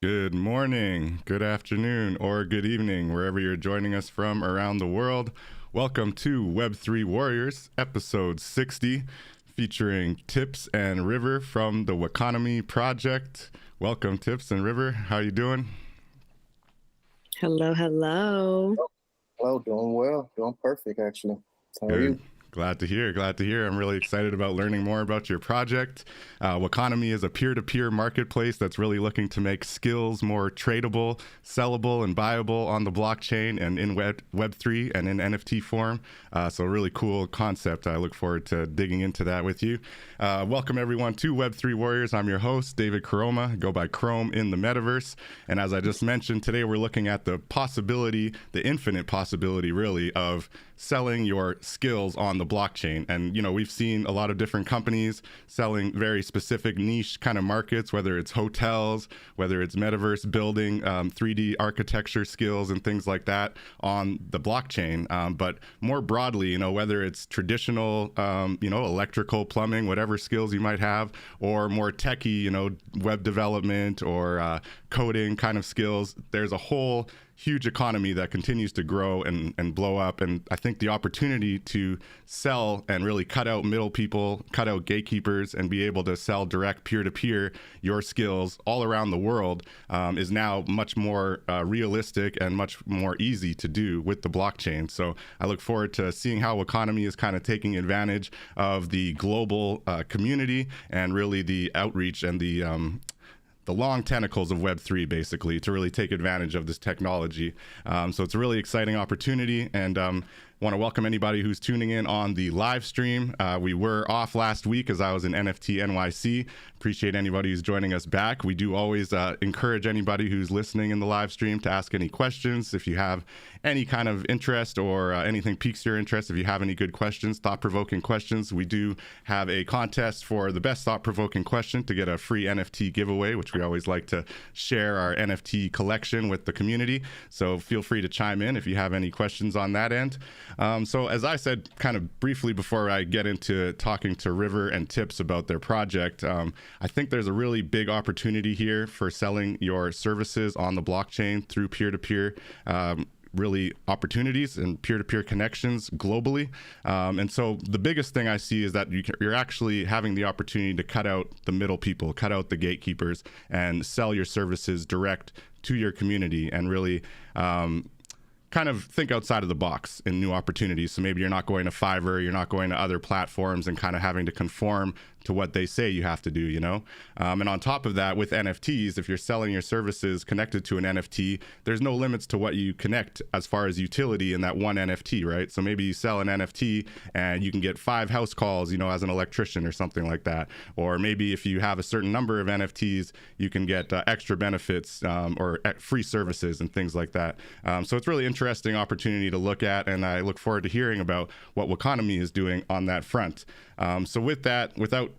Good morning, good afternoon, or good evening, wherever you're joining us from around the world. Welcome to Web3 Warriors, episode 60, featuring Tipz and Rhyver from the Wakanomy project. Welcome, Tipz and Rhyver. How you doing? Hello, hello. Hello, doing well, doing perfect actually. How are Good. you? Glad to hear. I'm really excited about learning more about your project. Wakanomy is a peer-to-peer marketplace that's really looking to make skills more tradable, sellable, and buyable on the blockchain and in Web3 and in NFT form. So a really cool concept. I look forward to digging into that with you. Welcome everyone to Web3 Warriors. I'm your host, David Karoma. I go by Chrome in the metaverse. And as I just mentioned, today we're looking at the possibility, the infinite possibility really, of selling your skills on the blockchain. And, you know, we've seen a lot of different companies selling very specific niche kind of markets, whether it's hotels, whether it's metaverse building, 3D architecture skills and things like that on the blockchain. But more broadly, you know, whether it's traditional, electrical, plumbing, whatever skills you might have, or more techie, you know, web development or coding kind of skills, there's a whole huge economy that continues to grow and blow up. And I think the opportunity to sell and really cut out middle people, cut out gatekeepers, and be able to sell direct peer-to-peer your skills all around the world is now much more realistic and much more easy to do with the blockchain. So I look forward to seeing how Wakanomy is kind of taking advantage of the global community and really the outreach and the long tentacles of Web3, basically, to really take advantage of this technology. So it's a really exciting opportunity, and want to welcome anybody who's tuning in on the live stream. We were off last week as I was in NFT NYC. Appreciate anybody who's joining us back. We do always encourage anybody who's listening in the live stream to ask any questions. If you have any kind of interest or anything piques your interest, if you have any good questions, thought-provoking questions, we do have a contest for the best thought-provoking question to get a free NFT giveaway, which we always like to share our NFT collection with the community. So feel free to chime in if you have any questions on that end. So as I said kind of briefly before I get into talking to Rhyver and Tipz about their project, I think there's a really big opportunity here for selling your services on the blockchain through peer-to-peer really opportunities and peer-to-peer connections globally. And so the biggest thing I see is that you're actually having the opportunity to cut out the middle people, cut out the gatekeepers, and sell your services direct to your community and really kind of think outside of the box in new opportunities. So maybe you're not going to Fiverr, you're not going to other platforms and kind of having to conform to what they say you have to do, you know? And on top of that, with NFTs, if you're selling your services connected to an NFT, there's no limits to what you connect as far as utility in that one NFT, right? So maybe you sell an NFT and you can get 5 house calls, you know, as an electrician or something like that. Or maybe if you have a certain number of NFTs, you can get extra benefits or free services and things like that. So it's really interesting opportunity to look at, and I look forward to hearing about what Wakanomy is doing on that front. So with that, without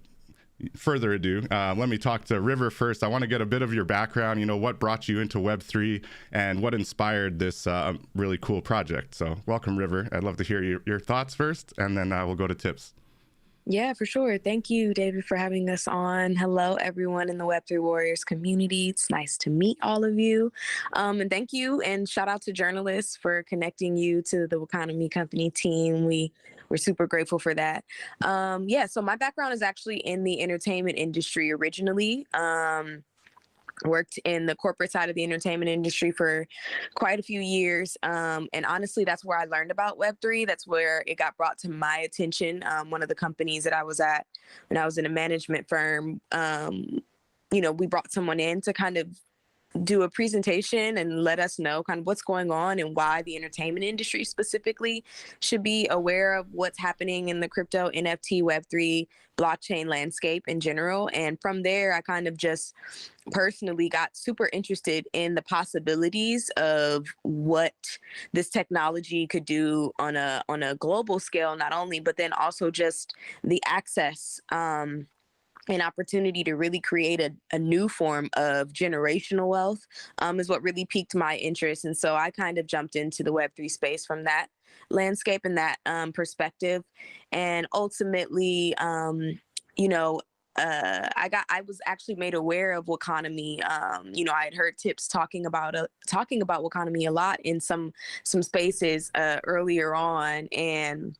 further ado, let me talk to Rhyver first. I want to get a bit of your background, you know, what brought you into Web3 and what inspired this really cool project. So welcome, Rhyver. I'd love to hear your thoughts first, and then we'll go to Tipz. Yeah, for sure. Thank you, David, for having us on. Hello, everyone in the Web3 Warriors community. It's nice to meet all of you. And thank you, and shout out to journalists for connecting you to the Wakanomy company team. We're super grateful for that. So my background is actually in the entertainment industry originally. Worked in the corporate side of the entertainment industry for quite a few years. And honestly, that's where I learned about Web3. That's where it got brought to my attention. One of the companies that I was at when I was in a management firm, we brought someone in to kind of do a presentation and let us know kind of what's going on and why the entertainment industry specifically should be aware of what's happening in the crypto, NFT, Web3, blockchain landscape in general. And from there, I kind of just personally got super interested in the possibilities of what this technology could do on a global scale, not only, but then also just the access an opportunity to really create a new form of generational wealth is what really piqued my interest. And so I kind of jumped into the Web3 space from that landscape and that perspective. And ultimately, I was actually made aware of Wakanomy. I had heard Tipz talking about Wakanomy a lot in some spaces earlier on, and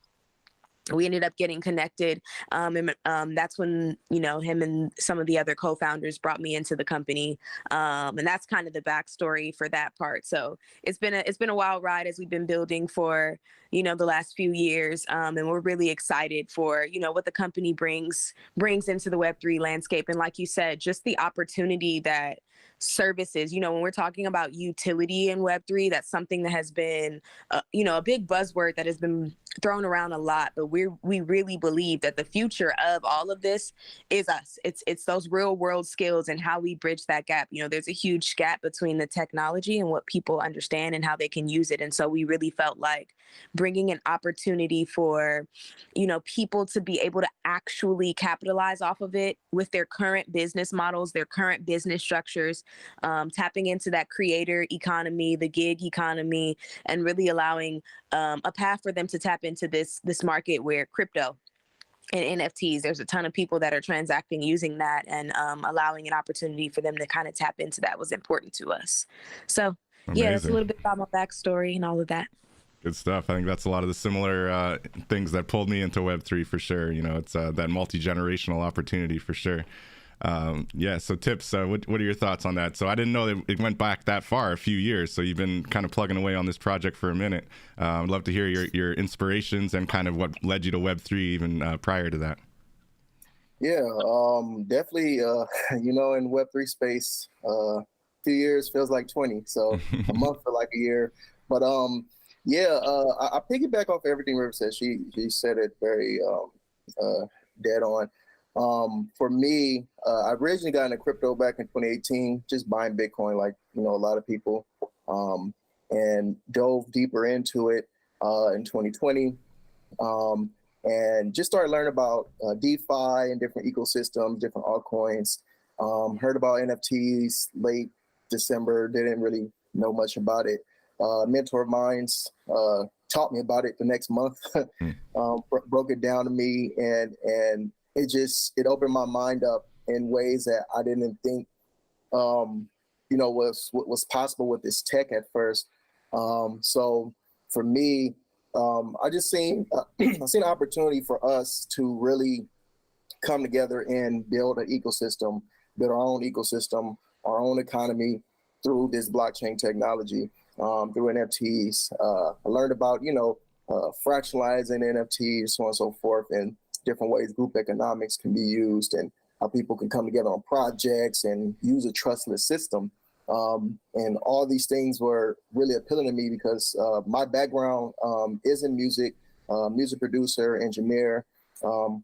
we ended up getting connected. And that's when, him and some of the other co-founders brought me into the company. And that's kind of the backstory for that part. So it's been a wild ride as we've been building for, the last few years. And we're really excited for, what the company brings into the Web3 landscape. And like you said, just the opportunity that services, when we're talking about utility in Web3, that's something that has been, a big buzzword that has been thrown around a lot, but we really believe that the future of all of this is us. It's those real world skills and how we bridge that gap. There's a huge gap between the technology and what people understand and how they can use it. And so we really felt like bringing an opportunity for, people to be able to actually capitalize off of it with their current business models, their current business structures, tapping into that creator economy, the gig economy, and really allowing a path for them to tap into this market where crypto and NFTs, there's a ton of people that are transacting using that, and allowing an opportunity for them to kind of tap into that was important to us. So yeah, that's a little bit about my backstory and all of that. Good stuff. I think that's a lot of the similar things that pulled me into Web3 for sure. It's that multi-generational opportunity for sure. So Tipz, what are your thoughts on that? So I didn't know that it went back that far, a few years. So you've been kind of plugging away on this project for a minute. I'd love to hear your inspirations and kind of what led you to Web3 even prior to that. Yeah, definitely, in Web3 space, a few years feels like 20. So a month felt like a year. But I piggyback off everything River said. She said it very dead on. For me, I originally got into crypto back in 2018, just buying Bitcoin like, a lot of people, and dove deeper into it in 2020, and just started learning about DeFi and different ecosystems, different altcoins. Heard about NFTs late December, didn't really know much about it. Mentor of mine taught me about it the next month, broke it down to me, and it opened my mind up in ways that I didn't think, was possible with this tech at first. So for me, I just seen an opportunity for us to really come together and build our own ecosystem, our own economy through this blockchain technology, through NFTs. I learned about, fractionalizing NFTs, so on and so forth, and different ways group economics can be used, and how people can come together on projects and use a trustless system. And all these things were really appealing to me because my background is in music, music producer, engineer,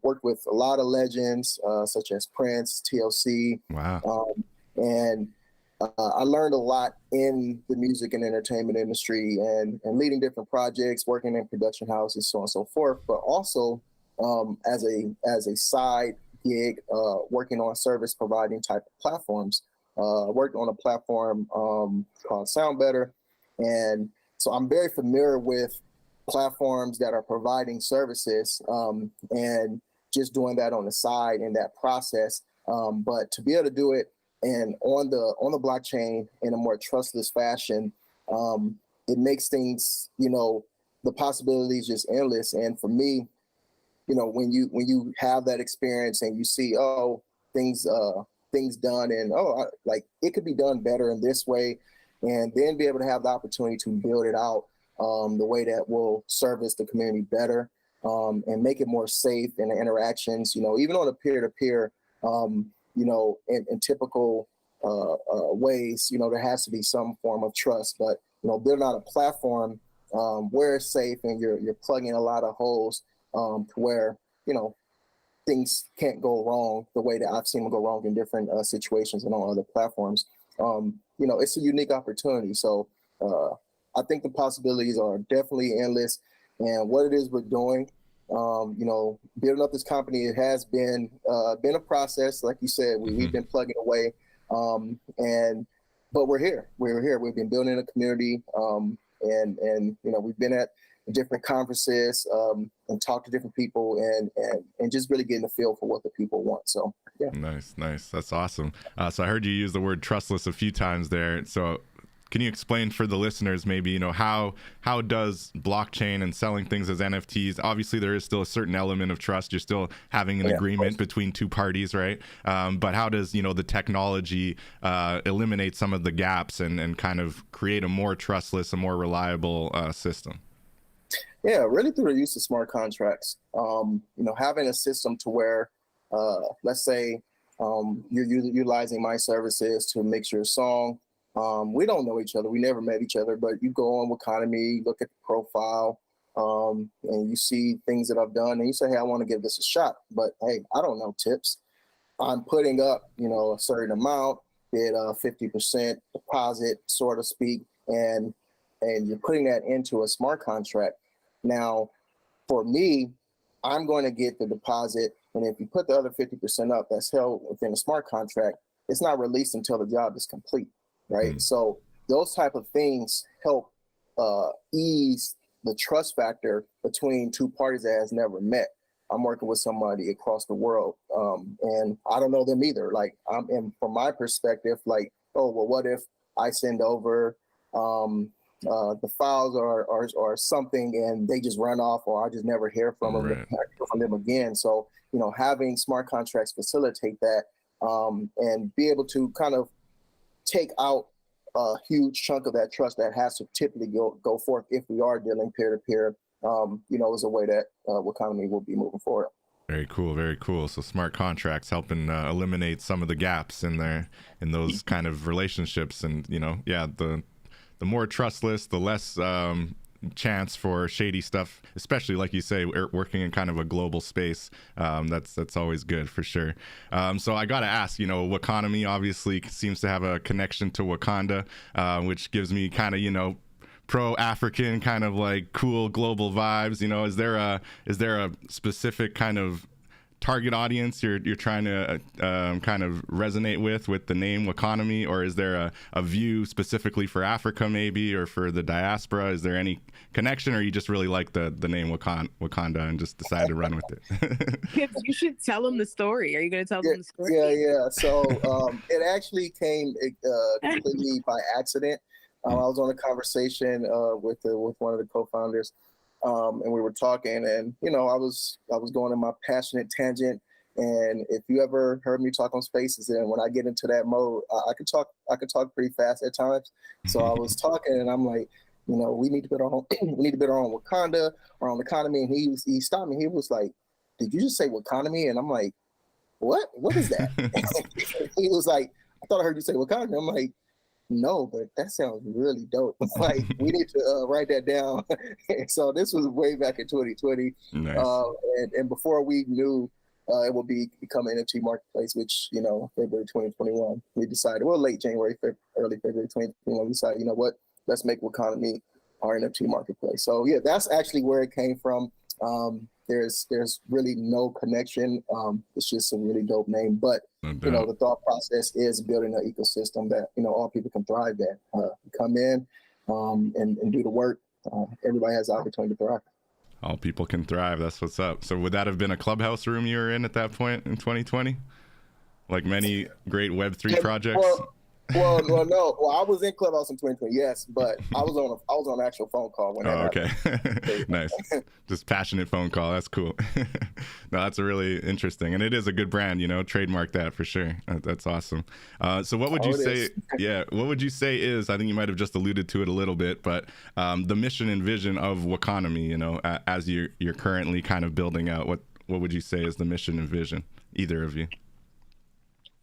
worked with a lot of legends such as Prince, TLC. Wow. And I learned a lot in the music and entertainment industry, and leading different projects, working in production houses, so on and so forth, but also as a side gig, working on service providing type of platforms. Worked on a platform called Sound Better, and so I'm very familiar with platforms that are providing services, and just doing that on the side in that process. But to be able to do it and on the blockchain in a more trustless fashion, it makes things, the possibilities just endless. And for me, when you have that experience and you see, things done, and it could be done better in this way, and then be able to have the opportunity to build it out the way that will service the community better, and make it more safe in the interactions, even on a peer-to-peer, in typical ways, there has to be some form of trust, but building out a platform where it's safe and you're plugging a lot of holes to where things can't go wrong the way that I've seen them go wrong in different situations and on other platforms. It's a unique opportunity. So I think the possibilities are definitely endless. And what it is we're doing, building up this company, it has been a process. Like you said, we've been plugging away, but we're here. We've been building a community, and we've been at different conferences, and talk to different people, and just really getting a feel for what the people want. So yeah. Nice. That's awesome. So I heard you use the word trustless a few times there. So can you explain for the listeners, maybe, you know, how does blockchain and selling things as NFTs, obviously there is still a certain element of trust. You're still having an agreement between two parties, right? But how does, you know, the technology eliminate some of the gaps and kind of create a more trustless, a more reliable system? Yeah, really through the use of smart contracts. You know, having a system to where, let's say you're utilizing my services to mix your song. We don't know each other. We never met each other, but you go on Wakanomy, look at the profile, and you see things that I've done, and you say, hey, I want to give this a shot. But hey, I don't know Tipz. I'm putting up, you know, a certain amount, bid 50% deposit, so to speak, and you're putting that into a smart contract. Now, for me, I'm going to get the deposit, and if you put the other 50% up, that's held within a smart contract. It's not released until the job is complete. Right. So those type of things help ease the trust factor between two parties that has never met. I'm working with somebody across the world, and I don't know them either. Like, and from my perspective, like, oh, well, what if I send over the files or something and they just run off, or I just never hear from them, hear from them again. So, you know, having smart contracts facilitate that, and be able to kind of take out a huge chunk of that trust that has to typically go forth if we are dealing peer-to-peer, you know, is a way that Wakanomy will be moving forward. Very cool. So smart contracts helping eliminate some of the gaps in those kind of relationships. And, you know, yeah, the more trustless, the less chance for shady stuff, especially like you say, working in kind of a global space. That's always good for sure. So I gotta ask, you know, Wakanomy obviously seems to have a connection to Wakanda, which gives me kind of, you know, pro-African kind of like cool global vibes. You know, is there a specific kind of target audience you're trying to kind of resonate with the name Wakanomy, or is there a view specifically for Africa maybe, or for the diaspora? Is there any connection, or you just really like the name Wakanda and just decided to run with it? Tipz, you should tell them the story. Are you going to tell them the story? Yeah. So it actually came completely by accident. I was on a conversation with one of the co-founders, and we were talking, and you know, I was going in my passionate tangent. And if you ever heard me talk on Spaces, and when I get into that mode, I could talk pretty fast at times. So I was talking, and I'm like, you know, we need to build our own Wakanda or on Wakanomy. And he stopped me. He was like, "Did you just say Wakanomy?" And I'm like, "What? What is that?" He was like, "I thought I heard you say Wakanda." I'm like, no, but that sounds really dope. Like, we need to write that down. So this was way back in 2020. Nice. And before we knew it would become an NFT marketplace, which, you know, February 2021, we decided, well, late January, early February 2021, we decided, you know what, let's make Wakanomy our NFT marketplace. So yeah, that's actually where it came from. There's really no connection. It's just a really dope name, but you know, the thought process is building an ecosystem that, you know, all people can thrive in. Come in and do the work. Everybody has the opportunity to thrive. All people can thrive. That's what's up. So would that have been a Clubhouse room you were in at that point in 2020? Like many great Web3 projects? Well, no. Well, I was in Clubhouse in 2020, yes, but I was on an actual phone call when that happened. Okay. Nice. Just passionate phone call. That's cool. No, that's a really interesting, and it is a good brand, you know, trademark that for sure. That's awesome. So what would you say, what would you say is, I think you might have just alluded to it a little bit, but the mission and vision of Wakanomy, you know, as you're currently kind of building out, what would you say is the mission and vision, either of you?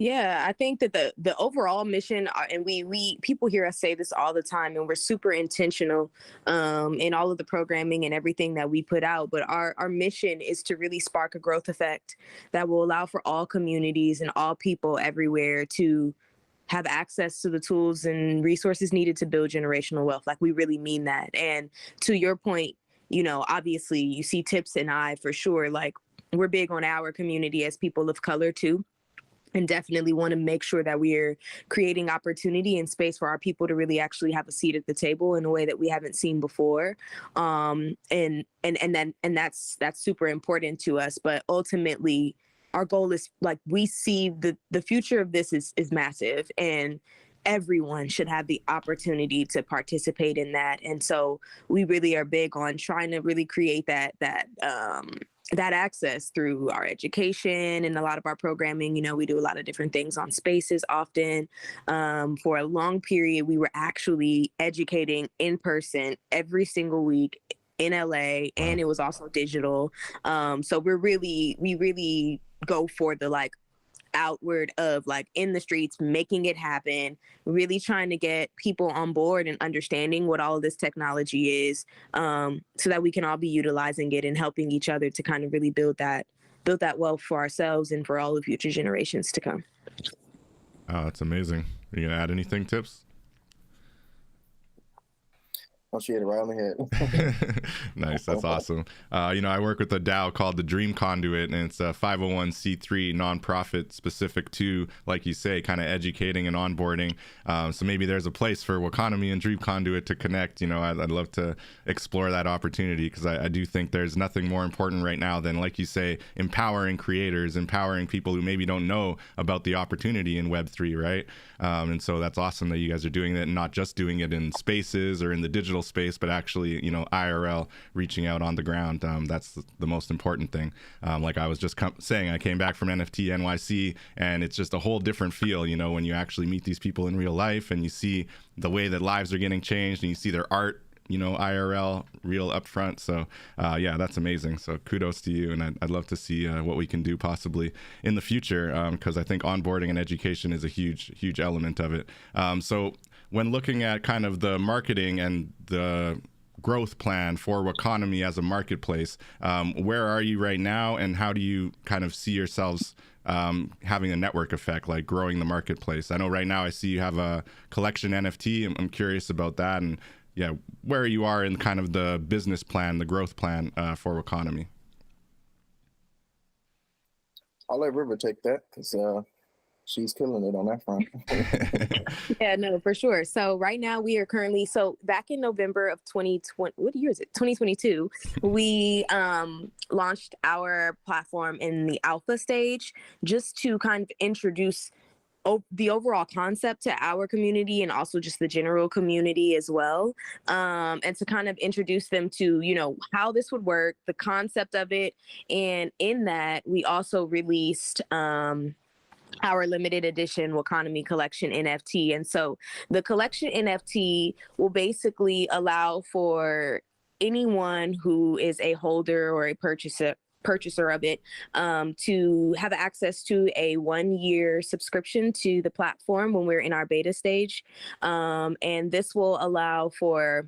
Yeah, I think that the overall mission, and we people hear us say this all the time, and we're super intentional in all of the programming and everything that we put out. But our mission is to really spark a growth effect that will allow for all communities and all people everywhere to have access to the tools and resources needed to build generational wealth. Like, we really mean that. And to your point, you know, obviously you see Tipz and I for sure, like, we're big on our community as people of color too. and definitely want to make sure that we're creating opportunity and space for our people to really actually have a seat at the table in a way that we haven't seen before. And that's super important to us. But ultimately, our goal is, like, we see the future of this is massive, and everyone should have the opportunity to participate in that. And so we really are big on trying to really create that access through our education and a lot of our programming. You know, we do a lot of different things on Spaces often. For a long period, we were actually educating in person every single week in LA, and it was also digital. So we really go for the, like, outward of, like, in the streets, making it happen, really trying to get people on board and understanding what all of this technology is, so that we can all be utilizing it and helping each other to kind of really build that wealth for ourselves and for all the future generations to come. Oh, that's amazing. Are you gonna add anything, Tipz? Oh, she hit it right on the head. Nice. That's awesome. I work with a DAO called the Dream Conduit, and it's a 501c3 nonprofit specific to, like you say, kind of educating and onboarding. So maybe there's a place for Wakanomy and Dream Conduit to connect. I'd love to explore that opportunity, because I do think there's nothing more important right now than, like you say, empowering creators, empowering people who maybe don't know about the opportunity in Web3, right? And so that's awesome that you guys are doing that, and not just doing it in Spaces or in the digital space, but actually, IRL, reaching out on the ground. That's the most important thing. Like I was just saying, I came back from NFT NYC, and it's just a whole different feel, when you actually meet these people in real life and you see the way that lives are getting changed, and you see their art, IRL, real upfront. So yeah, that's amazing. So kudos to you, and I'd love to see what we can do possibly in the future, because I think onboarding and education is a huge element of it. So when looking at kind of the marketing and the growth plan for Wakanomy as a marketplace, where are you right now, and how do you kind of see yourselves having a network effect, like growing the marketplace? I know right now I see you have a collection NFT. I'm curious about that, and yeah, where you are in kind of the business plan, the growth plan for Wakanomy. I'll let River take that, because she's killing it on that front. Yeah, no, for sure. So right now we are currently, so back in November of 2020, what year is it? 2022, we launched our platform in the alpha stage, just to kind of introduce the overall concept to our community, and also just the general community as well, and to kind of introduce them to how this would work, the concept of it. And in that, we also released our limited edition Wakanomy collection NFT. And so the collection NFT will basically allow for anyone who is a holder or a purchaser of it to have access to a 1-year subscription to the platform when we're in our beta stage. And this will allow for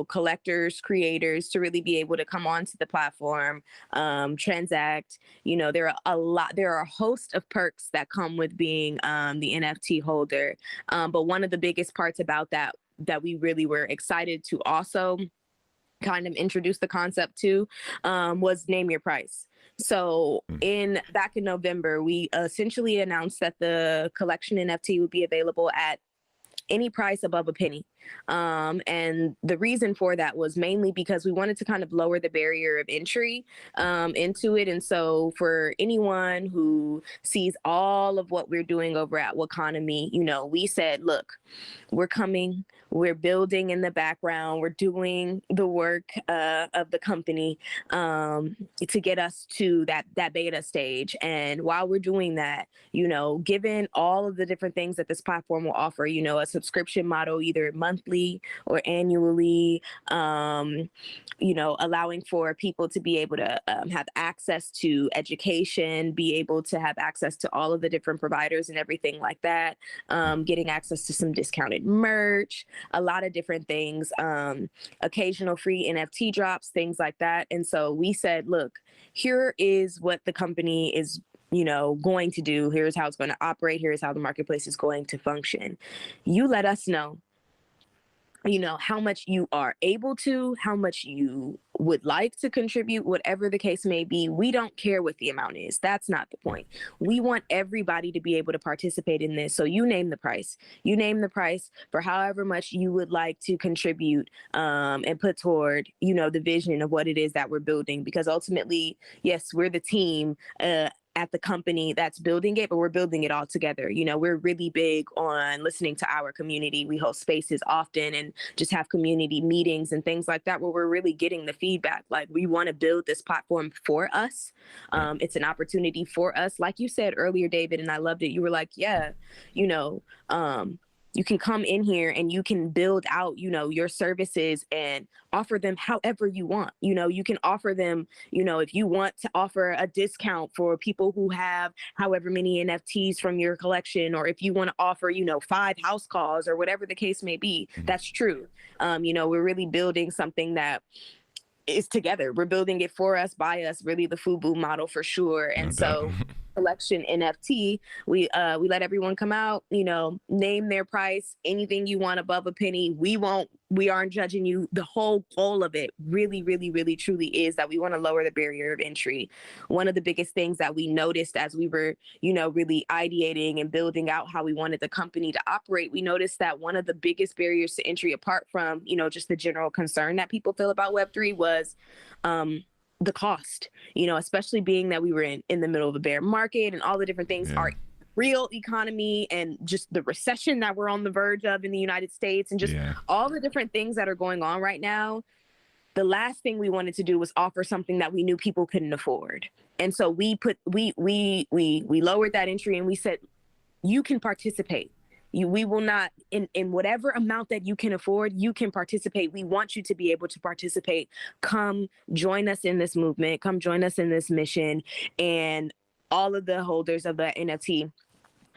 collectors, creators to really be able to come onto the platform, transact. There are a host of perks that come with being the NFT holder. But one of the biggest parts about that we really were excited to also kind of introduce the concept to was name your price. So back in November, we essentially announced that the collection NFT would be available at any price above a penny. And the reason for that was mainly because we wanted to kind of lower the barrier of entry into it. And so for anyone who sees all of what we're doing over at Wakanomy, we said, look, we're coming, we're building in the background, we're doing the work of the company to get us to that beta stage. And while we're doing that, given all of the different things that this platform will offer, a subscription model, either monthly or annually, allowing for people to be able to have access to education, be able to have access to all of the different providers and everything like that, getting access to some discounted merch, a lot of different things, occasional free NFT drops, things like that. And so we said, look, here is what the company is going to do. Here's how it's going to operate. Here's how the marketplace is going to function. You let us know how much you are able to, how much you would like to contribute, whatever the case may be. We don't care what the amount is. That's not the point. We want everybody to be able to participate in this. So you name the price. You name the price for however much you would like to contribute, and put toward, the vision of what it is that we're building. Because ultimately, yes, we're the team, at the company that's building it, but we're building it all together. We're really big on listening to our community. We host spaces often and just have community meetings and things like that, where we're really getting the feedback. Like, we want to build this platform for us. It's an opportunity for us. Like you said earlier, David, and I loved it. You were like, yeah, you can come in here and you can build out, your services and offer them however you want. You can offer them, if you want to offer a discount for people who have however many NFTs from your collection, or if you want to offer, 5 house calls or whatever the case may be, that's true. We're really building something that is together. We're building it for us, by us, really the FUBU model for sure. And so collection NFT, we let everyone come out, name their price, anything you want above a penny. We aren't judging you. The whole goal of it really, really, really, truly is that we want to lower the barrier of entry. One of the biggest things that we noticed as we were, really ideating and building out how we wanted the company to operate, we noticed that one of the biggest barriers to entry, apart from, just the general concern that people feel about Web3, was the cost, especially being that we were in the middle of a bear market and all the different things, our real economy and just the recession that we're on the verge of in the United States, and just all the different things that are going on right now. The last thing we wanted to do was offer something that we knew people couldn't afford. And so we lowered that entry and we said, you can participate. We will not, in whatever amount that you can afford, you can participate. We want you to be able to participate. Come join us in this movement. Come join us in this mission. And all of the holders of the NFT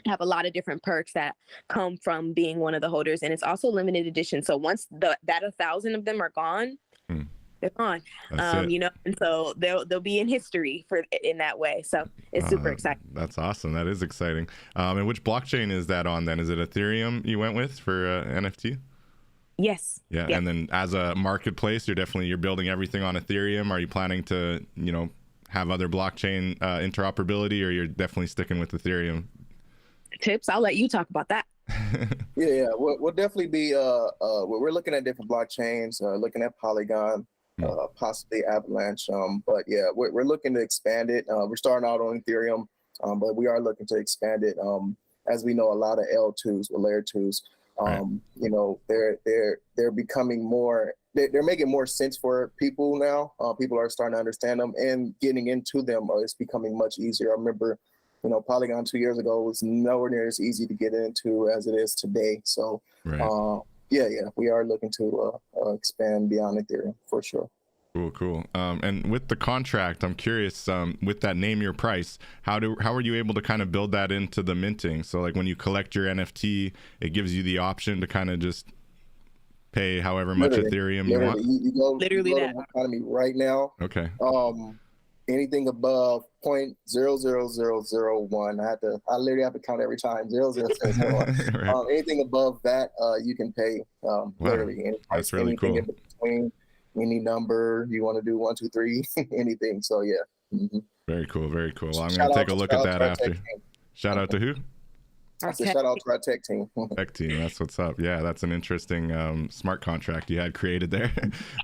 have a lot of different perks that come from being one of the holders. And it's also limited edition. So once that 1,000 of them are gone, they're gone. And so they'll be in history in that way. So it's super exciting. That's awesome. That is exciting. And which blockchain is that on then? Is it Ethereum you went with for NFT? Yes. Yeah. And then as a marketplace, you're building everything on Ethereum. Are you planning to, have other blockchain interoperability, or you're definitely sticking with Ethereum? Tipz, I'll let you talk about that. Yeah. We'll definitely be, we're looking at different blockchains, looking at Polygon, possibly Avalanche. But yeah, we're looking to expand it. We're starting out on Ethereum, but we are looking to expand it. As we know, a lot of L2s or layer 2s, they're becoming more, they're making more sense for people now. People are starting to understand them, and getting into them is becoming much easier. I remember, Polygon 2 years ago was nowhere near as easy to get into as it is today. So we are looking to expand beyond Ethereum for sure. Cool. And with the contract, I'm curious, with that name your price, how are you able to kind of build that into the minting? So like when you collect your NFT, it gives you the option to kind of just pay however much Ethereum you want? You go literally to that. Wakanomy right now. Okay. Anything above 0.00001, I literally have to count every time. 0.00001. Right. Anything above that, you can pay. Literally, any price, that's really anything cool. in between, any number you want to do, 1, 2, 3, anything. So yeah. Very cool. Well, I'm gonna take a look at that after. Shout out to who? Shout out to our tech team. Tech team, that's what's up. Yeah, that's an interesting smart contract you had created there.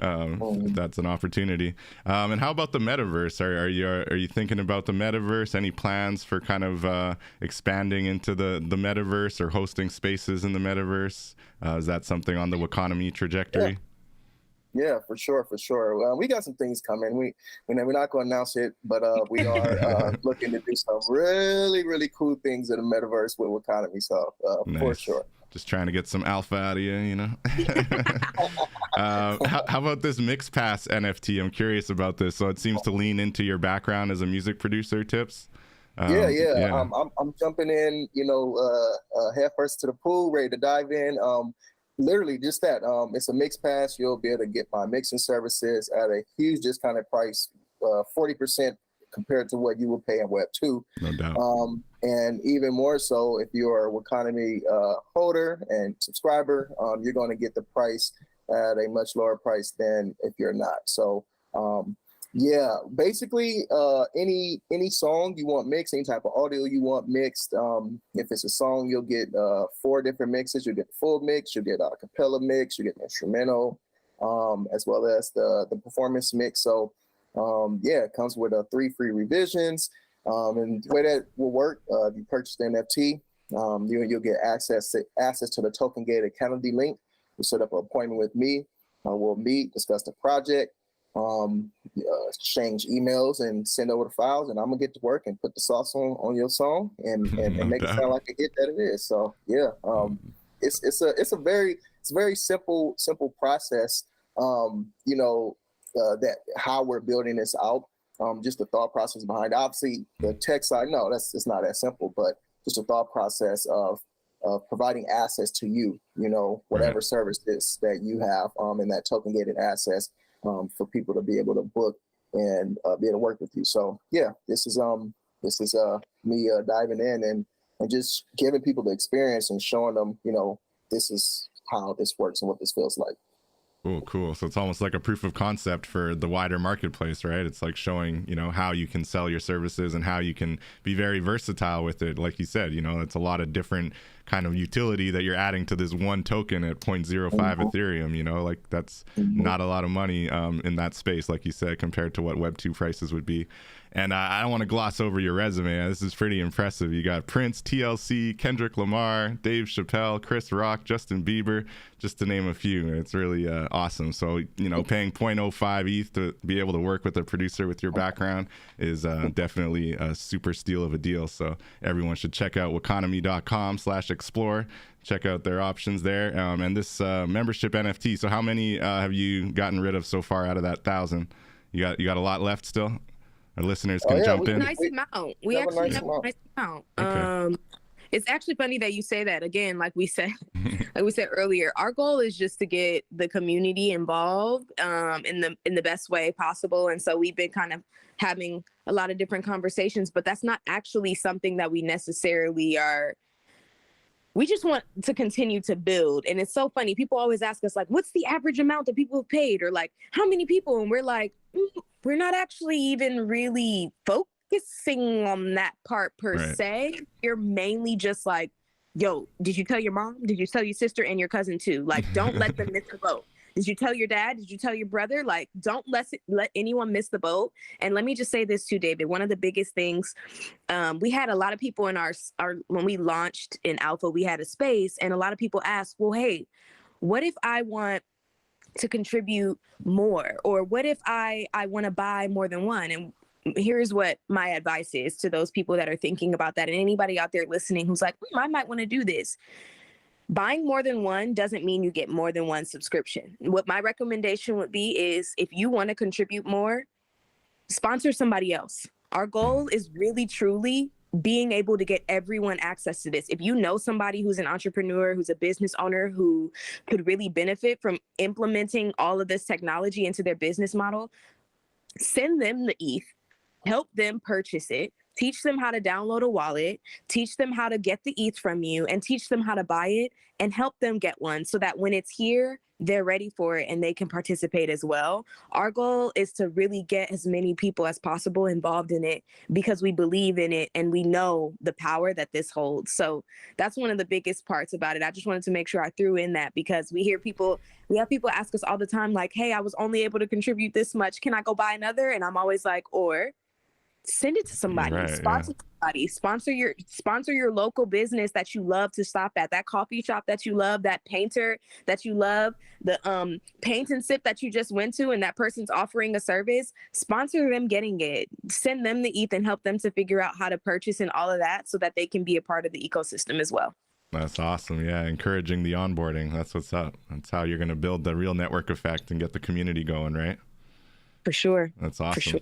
That's an opportunity. And how about the metaverse? Are you thinking about the metaverse? Any plans for kind of expanding into the metaverse or hosting spaces in the metaverse? Is that something on the Wakanomy trajectory? Yeah, for sure. We got some things coming. We're not going to announce it, but we are looking to do some really, really cool things in the metaverse with Wakanomy. So Nice. For sure. Just trying to get some alpha out of you, how about this MixPass NFT? I'm curious about this. So it seems to lean into your background as a music producer, Tipz. Yeah. I'm jumping in, head first to the pool, ready to dive in. Literally just that. It's a MixPass. You'll be able to get my mixing services at a huge discounted price, 40% compared to what you would pay in Web 2. No doubt. And even more so, if you're a Wakanomy holder and subscriber, you're going to get the price at a much lower price than if you're not. So yeah, basically any song you want mixed, any type of audio you want mixed. If it's a song, you'll get 4 different mixes. You'll get the full mix, you'll get a cappella mix, you get an instrumental, as well as the performance mix. So yeah, it comes with 3 free revisions. And the way that will work, if you purchase the NFT, you'll get access to the token gated calendar link. You set up an appointment with me. We'll meet, discuss the project, exchange emails, and send over the files. And I'm gonna get to work and put the sauce on your song and make it sound like a hit that it is. So yeah, it's a very simple process. That how we're building this out. Just the thought process behind it. Obviously the tech side, no, it's not that simple, but just the thought process of providing access to you, whatever services that you have, and that token gated access for people to be able to book and be able to work with you. So yeah, this is me diving in and just giving people the experience and showing them, this is how this works and what this feels like. Cool. So it's almost like a proof of concept for the wider marketplace, right? It's like showing, how you can sell your services and how you can be very versatile with it. Like you said, it's a lot of different kind of utility that you're adding to this one token at 0.05 Ethereum, like that's not a lot of money in that space, like you said, compared to what Web 2 prices would be. And I don't want to gloss over your resume. This is pretty impressive. You got Prince, TLC, Kendrick Lamar, Dave Chappelle, Chris Rock, Justin Bieber, just to name a few. It's really awesome. So, paying 0.05 ETH to be able to work with a producer with your background is definitely a super steal of a deal. So everyone should check out wakanomy.com/explore. Check out their options there. And this membership NFT. So how many have you gotten rid of so far out of that 1,000? You got a lot left still? Our listeners can jump in. Nice amount. We actually have a nice amount. Okay. It's actually funny that you say that. Again, like we said earlier, our goal is just to get the community involved in the best way possible. And so we've been kind of having a lot of different conversations, but that's not actually something that we necessarily are. We just want to continue to build. And it's so funny. People always ask us, like, what's the average amount that people have paid? Or like, how many people? And we're like, we're not actually even really focusing on that part per se. You're mainly just like, yo, did you tell your mom? Did you tell your sister and your cousin too? Like, don't let them miss the boat. Did you tell your dad? Did you tell your brother? Like, don't let anyone miss the boat. And let me just say this too, David. One of the biggest things, we had a lot of people in our when we launched in Alpha, we had a space, and a lot of people asked, well, hey, what if I want to contribute more? Or what if I want to buy more than one? And here's what my advice is to those people that are thinking about that, and anybody out there listening who's like, I might want to do this. Buying more than one doesn't mean you get more than one subscription. What my recommendation would be is, if you want to contribute more, sponsor somebody else. Our goal is really, truly being able to get everyone access to this. If you know somebody who's an entrepreneur, who's a business owner, who could really benefit from implementing all of this technology into their business model, send them the ETH, help them purchase it, teach them how to download a wallet, teach them how to get the ETH from you, and teach them how to buy it, and help them get one so that when it's here, they're ready for it and they can participate as well. Our goal is to really get as many people as possible involved in it because we believe in it and we know the power that this holds. So that's one of the biggest parts about it. I just wanted to make sure I threw in that because we have people ask us all the time, like, hey, I was only able to contribute this much. Can I go buy another? And I'm always like, or send it to somebody, sponsor somebody, sponsor your local business that you love to stop at, that coffee shop that you love, that painter that you love, the paint and sip that you just went to and that person's offering a service. Sponsor them getting it, send them the ETH and help them to figure out how to purchase and all of that so that they can be a part of the ecosystem as well. That's awesome. Yeah, encouraging the onboarding. That's what's up. That's how you're going to build the real network effect and get the community going, right? For sure. That's awesome. For sure.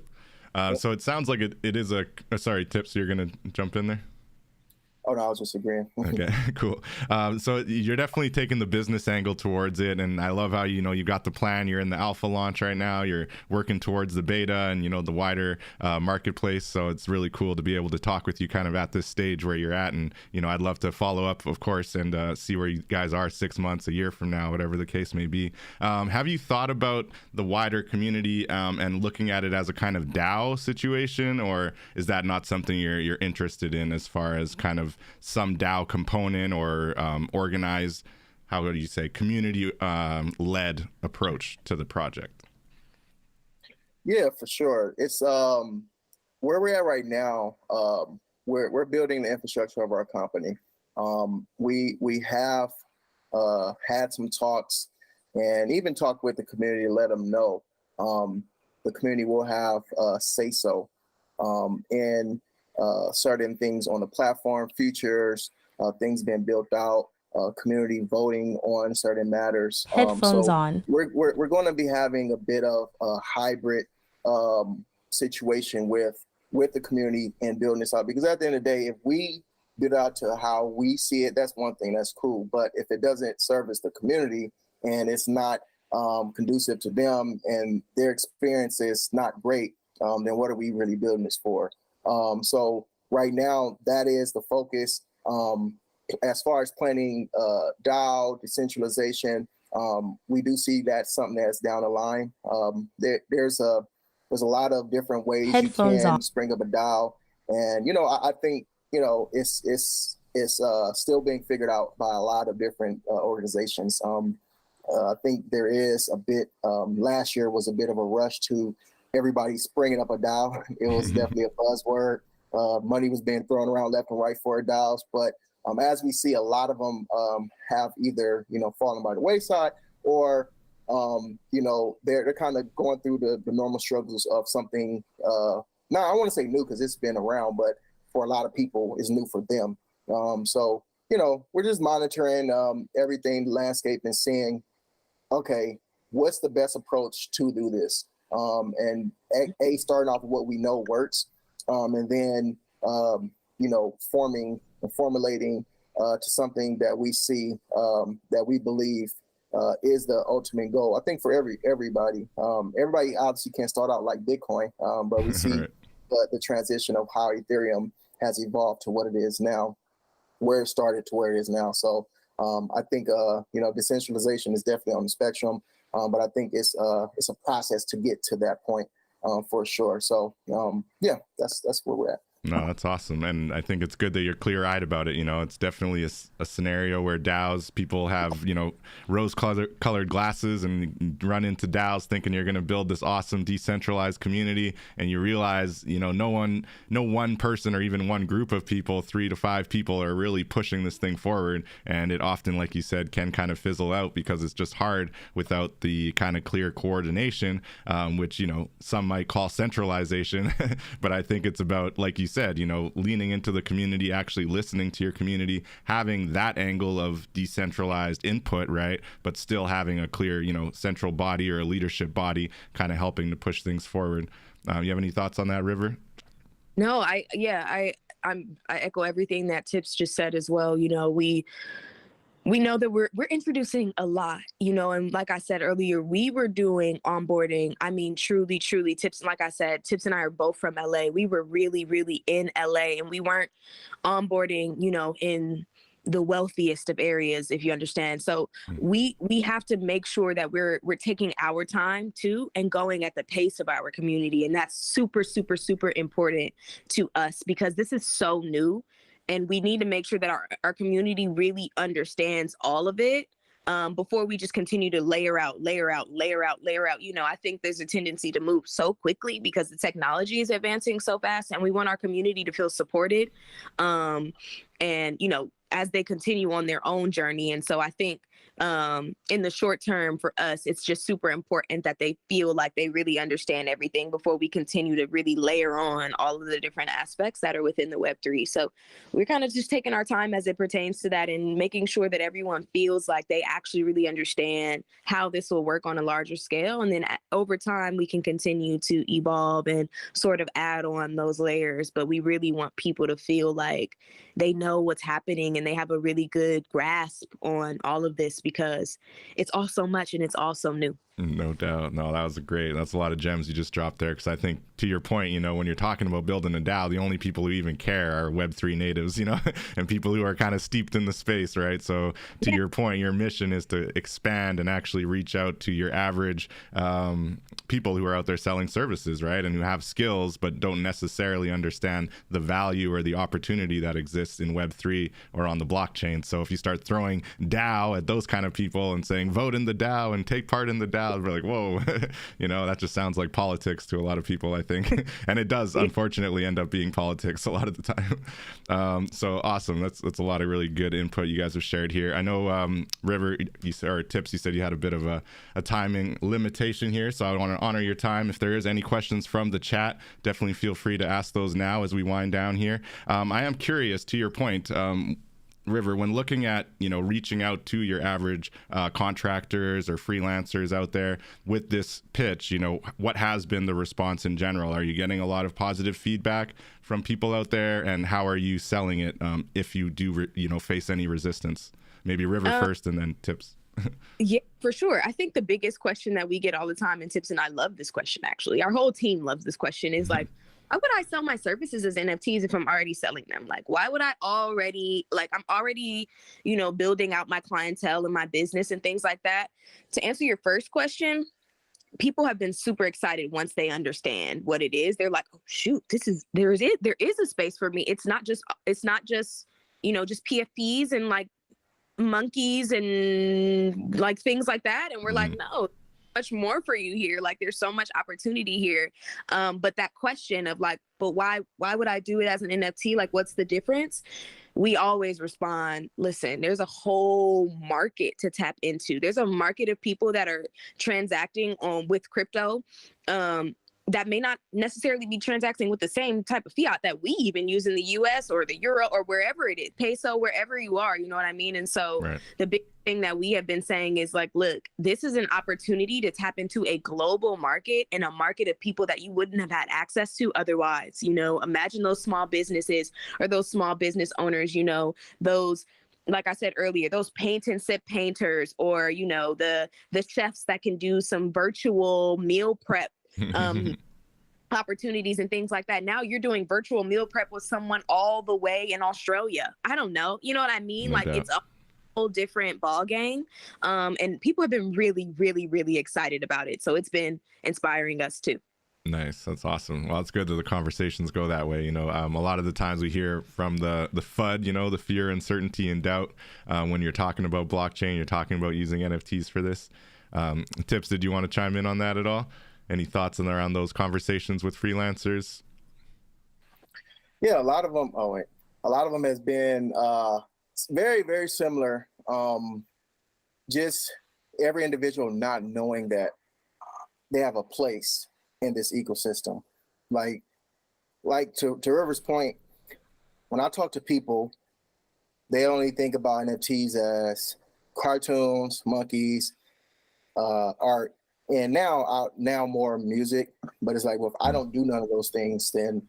So it sounds like it is sorry, Tipz, you're going to jump in there? Oh no, I was just agreeing. Okay, cool. So you're definitely taking the business angle towards it, and I love how you got the plan. You're in the alpha launch right now. You're working towards the beta and the wider marketplace. So it's really cool to be able to talk with you kind of at this stage where you're at, and I'd love to follow up, of course, and see where you guys are 6 months, a year from now, whatever the case may be. Have you thought about the wider community and looking at it as a kind of DAO situation, or is that not something you're interested in as far as kind of some DAO component or organized, how would you say, community led approach to the project? Yeah, for sure. It's where we're at right now. We're building the infrastructure of our company. We have had some talks and even talked with the community to let them know the community will have say so in certain things on the platform, features, things being built out, community voting on certain matters. Headphones on. We're going to be having a bit of a hybrid situation with the community and building this out. Because at the end of the day, if we build out to how we see it, that's one thing, that's cool. But if it doesn't service the community and it's not conducive to them and their experience is not great, then what are we really building this for? So right now, that is the focus. As far as planning DAO, decentralization, we do see that something that's down the line. There's a lot of different ways Headphones you can on. spring up a DAO. And, I think, it's still being figured out by a lot of different organizations. I think there is a bit, last year was a bit of a rush to everybody springing up a DAO. It was definitely a buzzword. Money was being thrown around left and right for DAOs, but as we see, a lot of them have either fallen by the wayside, or they're kind of going through the normal struggles of something. Now I want to say new because it's been around, but for a lot of people, it's new for them. So we're just monitoring everything, the landscape, and seeing, okay, what's the best approach to do this? And starting off with what we know works, and then formulating to something that we see, that we believe is the ultimate goal. I think for everybody. Everybody obviously can't start out like Bitcoin, but we see Right. the transition of how Ethereum has evolved to what it is now, where it started to where it is now. So I think decentralization is definitely on the spectrum, but I think it's a process to get to that point, for sure. So that's where we're at. No, that's awesome. And I think it's good that you're clear-eyed about it. It's definitely a scenario where DAOs, people have, rose-colored glasses and run into DAOs thinking you're going to build this awesome decentralized community. And you realize, no one person or even one group of people, 3 to 5 people, are really pushing this thing forward. And it often, like you said, can kind of fizzle out because it's just hard without the kind of clear coordination, which, some might call centralization. But I think it's about, like you said, leaning into the community, actually listening to your community, having that angle of decentralized input, right? But still having a clear, central body or a leadership body kind of helping to push things forward. You have any thoughts on that, River? No, I echo everything that Tipz just said as well. We know that we're introducing a lot, and like I said earlier, we were doing onboarding. I mean, truly, Tipz, like I said, Tipz and I are both from LA. We were really, really in LA, and we weren't onboarding, in the wealthiest of areas, if you understand. So we have to make sure that we're taking our time too and going at the pace of our community. And that's super, super, super important to us because this is so new. And we need to make sure that our community really understands all of it before we just continue to layer out. I think there's a tendency to move so quickly because the technology is advancing so fast, and we want our community to feel supported. And as they continue on their own journey. And so I think in the short term for us, it's just super important that they feel like they really understand everything before we continue to really layer on all of the different aspects that are within the Web3. So we're kind of just taking our time as it pertains to that and making sure that everyone feels like they actually really understand how this will work on a larger scale. And then over time, we can continue to evolve and sort of add on those layers. But we really want people to feel like they know what's happening and they have a really good grasp on all of this, because it's all so much and it's all so new. No doubt. No, that was great. That's a lot of gems you just dropped there. Because I think, to your point, you know, when you're talking about building a DAO, the only people who even care are Web3 natives, you know, and people who are kind of steeped in the space, right? So to your point, your mission is to expand and actually reach out to your average people who are out there selling services, right? And who have skills, but don't necessarily understand the value or the opportunity that exists in Web3 or on the blockchain. So if you start throwing DAO at those kind of people and saying, vote in the DAO and take part in the DAO, we're like, whoa, you know, that just sounds like politics to a lot of people, I think. And it does, unfortunately, end up being politics a lot of the time. So awesome. That's a lot of really good input you guys have shared here. I know, River, or Tipz, you said you had a bit of a timing limitation here. So I want to honor your time. If there is any questions from the chat, definitely feel free to ask those now as we wind down here. I am curious, to your point, River, when looking at, you know, reaching out to your average contractors or freelancers out there with this pitch, you know, what has been the response in general? Are you getting a lot of positive feedback from people out there, and how are you selling it if you do, you know, face any resistance? Maybe River first and then Tipz. Yeah, for sure. I think the biggest question that we get all the time, and Tipz and I love this question, actually, our whole team loves this question, is like, why would I sell my services as NFTs if I'm already selling them? Like, why would I already, like, I'm already, you know, building out my clientele and my business and things like that. To answer your first question, people have been super excited once they understand what it is. They're like, oh shoot, there is a space for me. It's not just, you know, just PFPs and like monkeys and like things like that. And we're like, no, much more for you here. Like, there's so much opportunity here. But that question of like, but why would I do it as an NFT? Like, what's the difference? We always respond, listen, there's a whole market to tap into. There's a market of people that are transacting with crypto that may not necessarily be transacting with the same type of fiat that we even use in the US or the euro or wherever it is, peso, wherever you are, you know what I mean? And so the big thing that we have been saying is like, look, this is an opportunity to tap into a global market and a market of people that you wouldn't have had access to otherwise. You know, imagine those small businesses or those small business owners, you know, those, like I said earlier, those paint and sip painters, or, you know, the chefs that can do some virtual meal prep opportunities and things like that. Now you're doing virtual meal prep with someone all the way in Australia. I don't know. You know what I mean? Like, it's a whole different ball game. And people have been really, really, really excited about it. So it's been inspiring us too. Nice. That's awesome. Well, it's good that the conversations go that way. You know, a lot of the times we hear from the FUD, you know, the fear, uncertainty, and doubt when you're talking about blockchain, you're talking about using NFTs for this. Tipz, did you want to chime in on that at all? Any thoughts around those conversations with freelancers? Yeah, a lot of them has been very, very similar. Just every individual not knowing that they have a place in this ecosystem. Like to River's point, when I talk to people, they only think about NFTs as cartoons, monkeys, art. And now more music, but it's like, well, if I don't do none of those things, then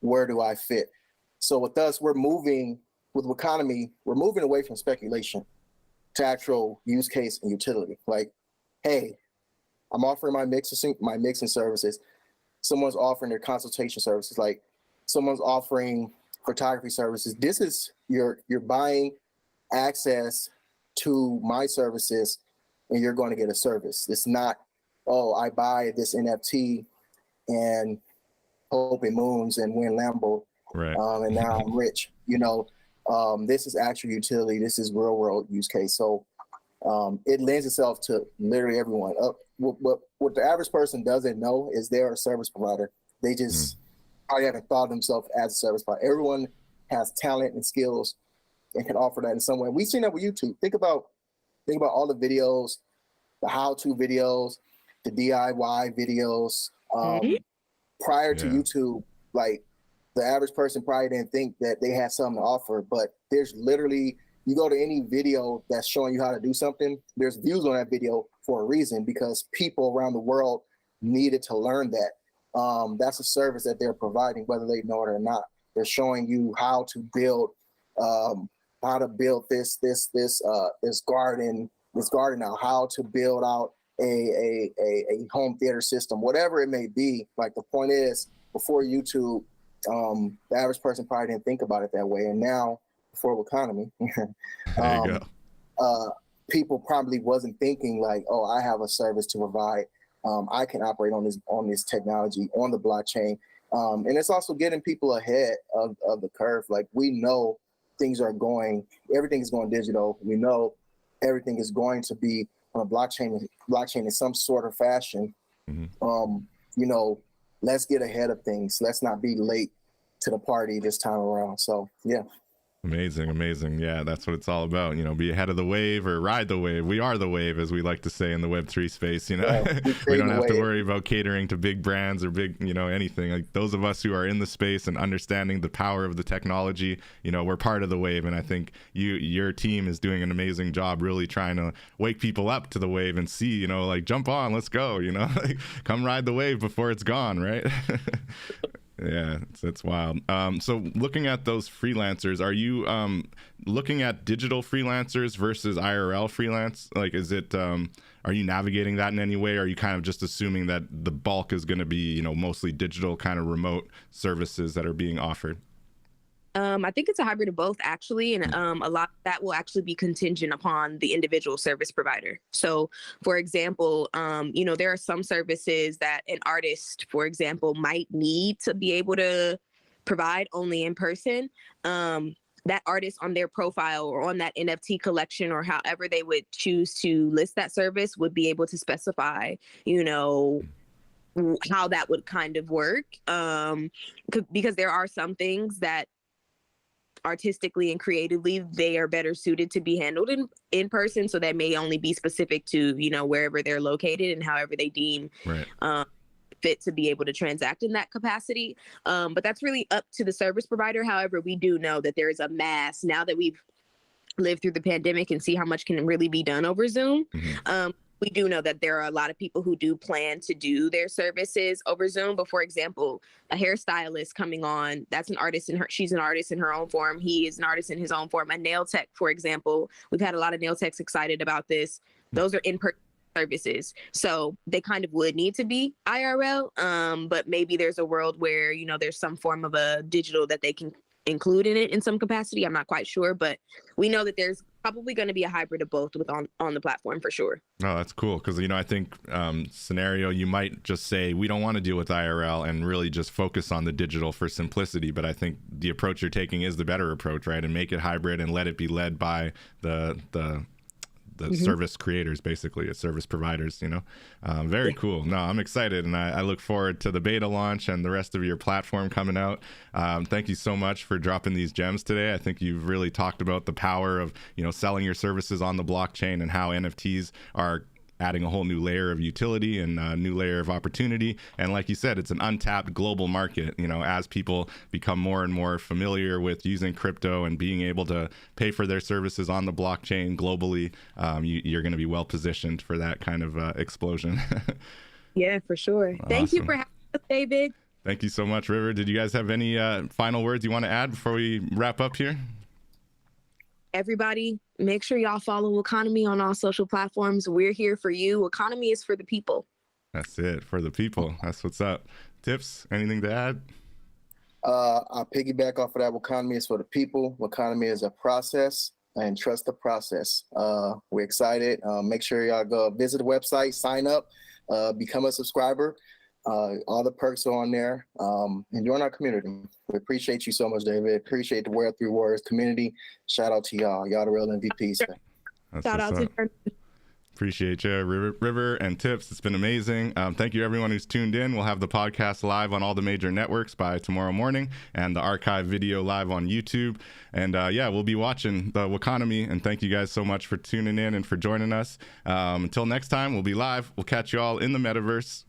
where do I fit? So with us, with Wakanomy, we're moving away from speculation to actual use case and utility. Like, hey, I'm offering my mixing services. Someone's offering their consultation services. Like, someone's offering photography services. This is you're buying access to my services, and you're going to get a service. It's not, oh, I buy this NFT and hope it moons and win Lambo, and now I'm rich. You know, this is actual utility. This is real world use case. So it lends itself to literally everyone. What the average person doesn't know is they're a service provider. They just probably haven't thought of themselves as a service provider. Everyone has talent and skills and can offer that in some way. We've seen that with YouTube. Think about think about all the videos, the how-to videos, the DIY videos. Prior to YouTube, like the average person probably didn't think that they had something to offer, but there's literally, you go to any video that's showing you how to do something, there's views on that video for a reason, because people around the world needed to learn that. That's a service that they're providing, whether they know it or not. They're showing you how to build this garden now, how to build out a home theater system, whatever it may be. Like, the point is, before YouTube, the average person probably didn't think about it that way. And now, before Wakanomy, people probably wasn't thinking like, oh, I have a service to provide. I can operate on this technology, on the blockchain. And it's also getting people ahead of the curve. Like, we know everything is going digital. We know everything is going to be on a blockchain in some sort of fashion. Let's get ahead of things. Let's not be late to the party this time around. So, yeah. Amazing. Yeah, that's what it's all about. Be ahead of the wave or ride the wave. We are the wave, as we like to say in the Web3 space. We don't have to worry about catering to big brands or big, anything. Like, those of us who are in the space and understanding the power of the technology, we're part of the wave. And I think your team is doing an amazing job really trying to wake people up to the wave and see, like, jump on, let's go, like, come ride the wave before it's gone, right? Yeah, it's wild. So looking at those freelancers, are you looking at digital freelancers versus IRL freelance? Like, is it, are you navigating that in any way? Or are you kind of just assuming that the bulk is going to be, mostly digital kind of remote services that are being offered? I think it's a hybrid of both, actually. And a lot of that will actually be contingent upon the individual service provider. So, for example, there are some services that an artist, for example, might need to be able to provide only in person. That artist on their profile or on that NFT collection, or however they would choose to list that service, would be able to specify, how that would kind of work. Because there are some things that artistically and creatively they are better suited to be handled in person, so that may only be specific to wherever they're located and however they deem fit to be able to transact in that capacity. But that's really up to the service provider. However, we do know that there is a mass, now that we've lived through the pandemic and see how much can really be done over Zoom. We do know that there are a lot of people who do plan to do their services over Zoom. But, for example, a hairstylist coming on, that's an artist she's an artist in her own form. He is an artist in his own form. A nail tech, for example, we've had a lot of nail techs excited about this. Those are in-person services. So they kind of would need to be IRL. But maybe there's a world where, there's some form of a digital that they can include in it in some capacity. I'm not quite sure, but we know that there's probably going to be a hybrid of both on the platform for sure. Oh, that's cool. Because, I think scenario, you might just say, we don't want to deal with IRL and really just focus on the digital for simplicity. But I think the approach you're taking is the better approach, right? And make it hybrid and let it be led by the service creators, basically, service providers, very cool. No, I'm excited, and I look forward to the beta launch and the rest of your platform coming out. Thank you so much for dropping these gems today. I think you've really talked about the power of, selling your services on the blockchain and how NFTs are adding a whole new layer of utility and a new layer of opportunity. And like you said, it's an untapped global market. As people become more and more familiar with using crypto and being able to pay for their services on the blockchain globally, you're going to be well positioned for that kind of explosion. Yeah, for sure. Awesome. Thank you for having us, David. Thank you so much, River. Did you guys have any final words you want to add before we wrap up here? Everybody, make sure y'all follow Wakanomy on all social platforms. We're here for you. Wakanomy is for the people. That's it, for the people. That's what's up. Tipz, anything to add? I'll piggyback off of that. Wakanomy is for the people. Wakanomy is a process, and trust the process. We're excited. Make sure y'all go visit the website, sign up, become a subscriber. All the perks are on there, and join our community. We appreciate you so much, David. Appreciate the Web3 Warriors community. Shout out to y'all. Y'all the real MVPs. Shout out to Appreciate you, River and Tipz. It's been amazing. Thank you, everyone who's tuned in. We'll have the podcast live on all the major networks by tomorrow morning, and the archive video live on YouTube. And yeah, we'll be watching the Wakanomy. And thank you guys so much for tuning in and for joining us. Until next time, we'll be live. We'll catch you all in the metaverse.